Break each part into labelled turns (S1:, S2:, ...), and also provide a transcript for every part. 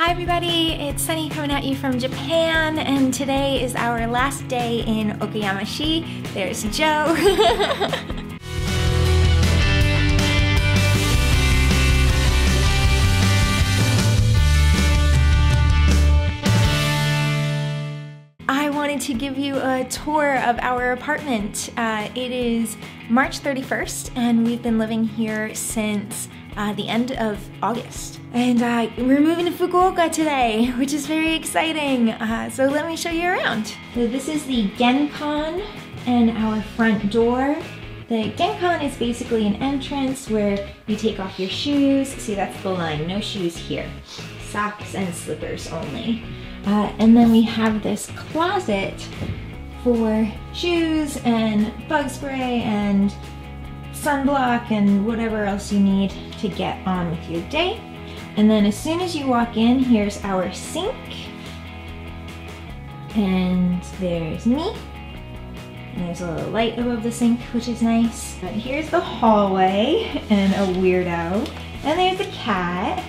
S1: Hi everybody, it's Sunny coming at you from Japan, and today is our last day in Okayama City. There's Joe. I wanted to give you a tour of our apartment. It is March 31st and we've been living here since the end of August. And we're moving to Fukuoka today, which is very exciting. So let me show you around. So this is the Genkan and our front door. The Genkan is basically an entrance where you take off your shoes. See, that's the line, no shoes here. Socks and slippers only. And then we have this closet for shoes and bug spray and sunblock and whatever else you need to get on with your day. And then as soon as you walk in, here's our sink. And there's me. And there's a little light above the sink, which is nice. But here's the hallway and a weirdo. And there's a cat.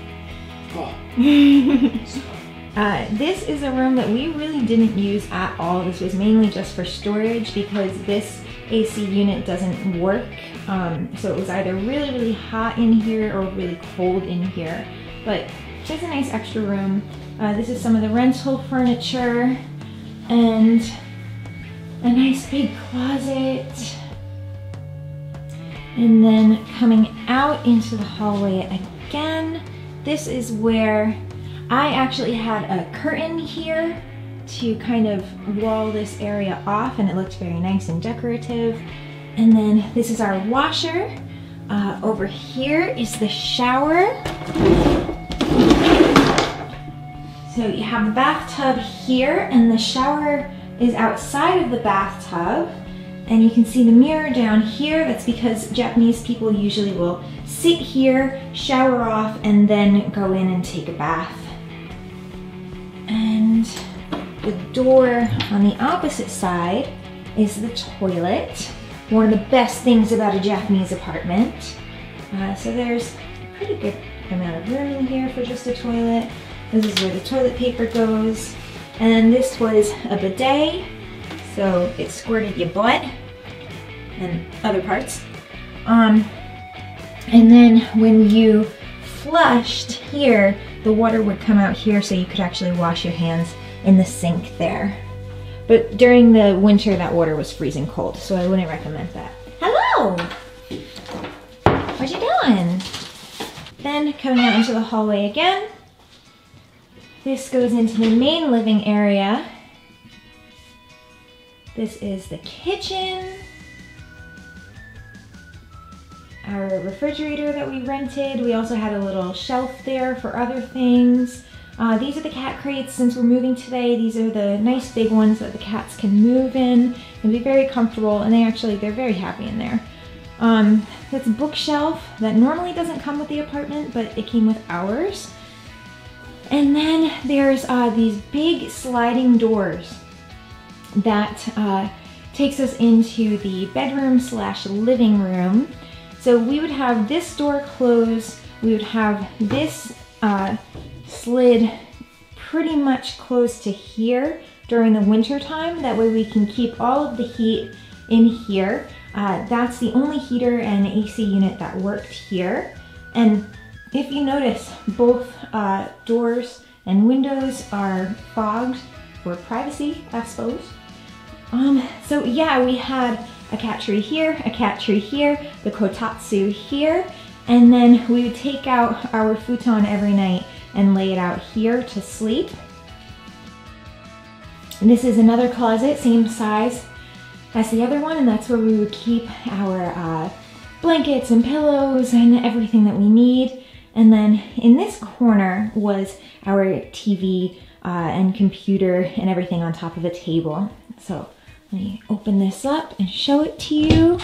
S1: This is a room that we really didn't use at all. This was mainly just for storage because this AC unit doesn't work. So it was either really, really hot in here or really cold in here. But just a nice extra room. This is some of the rental furniture and a nice big closet. And then coming out into the hallway again, this is where I actually had a curtain here to kind of wall this area off, and it looked very nice and decorative. And then this is our washer. Over here is the shower. So you have the bathtub here, and the shower is outside of the bathtub. And you can see the mirror down here. That's because Japanese people usually will sit here, shower off, and then go in and take a bath. And the door on the opposite side is the toilet. One of the best things about a Japanese apartment. So there's a pretty good amount of room in here for just a toilet. This is where the toilet paper goes. And this was a bidet, so it squirted your butt and other parts. And then when you flushed here, the water would come out here so you could actually wash your hands in the sink there. But during the winter, that water was freezing cold, so I wouldn't recommend that. Hello! What you doing? Then coming out into the hallway again. This goes into the main living area. This is the kitchen. Our refrigerator that we rented. We also had a little shelf there for other things. These are the cat crates since we're moving today. These are the nice big ones that the cats can move in and be very comfortable, and they're very happy in there. That's a bookshelf that normally doesn't come with the apartment, but it came with ours. And then there's these big sliding doors that takes us into the bedroom / living room. So we would have this door closed, we would have this slid pretty much close to here during the winter time. That way we can keep all of the heat in here. That's the only heater and AC unit that worked here. And if you notice, both doors and windows are fogged for privacy, I suppose. So yeah, we had a cat tree here, a cat tree here, the kotatsu here, and then we would take out our futon every night and lay it out here to sleep. And this is another closet, same size as the other one, and that's where we would keep our blankets and pillows and everything that we need. And then in this corner was our TV and computer and everything on top of a table. So let me open this up and show it to you.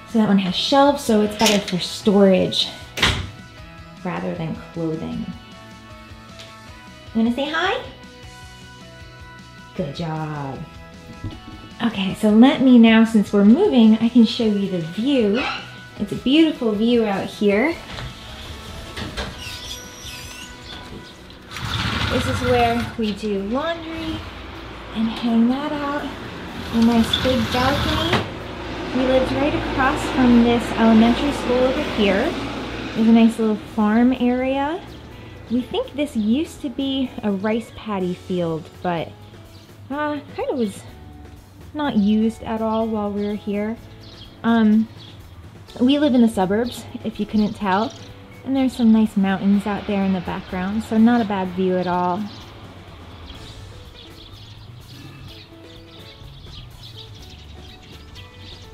S1: So that one has shelves, so it's better for storage rather than clothing. You wanna say hi? Good job. Okay, so let me now, since we're moving, I can show you the view It's a beautiful view out here. This is where we do laundry and hang that out. A nice big balcony. We lived right across from this elementary school over here. There's a nice little farm area. We think this used to be a rice paddy field, but kind of was not used at all while we were here. We live in the suburbs, if you couldn't tell, and there's some nice mountains out there in the background, so not a bad view at all.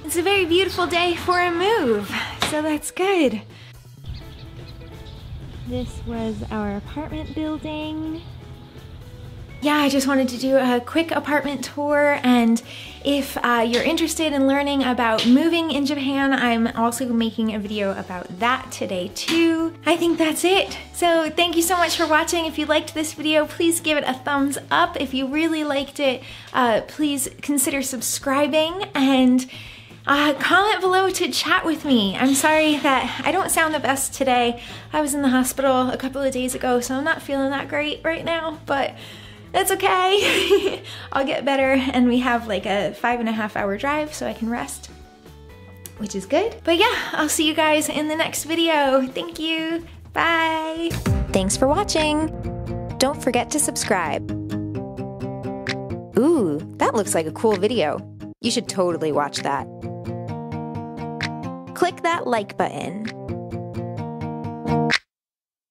S1: It's a very beautiful day for a move, so that's good. This was our apartment building. Yeah, I just wanted to do a quick apartment tour, and if you're interested in learning about moving in Japan, I'm also making a video about that today too. I think that's it. So thank you so much for watching. If you liked this video, please give it a thumbs up. If you really liked it, please consider subscribing, and comment below to chat with me. I'm sorry that I don't sound the best today. I was in the hospital a couple of days ago, so I'm not feeling that great right now, but that's okay. I'll get better, and we have like a 5.5 hour drive so I can rest, which is good. But yeah, I'll see you guys in the next video. Thank you. Bye.
S2: Thanks for watching. Don't forget to subscribe. Ooh, that looks like a cool video. You should totally watch that. Click that like button.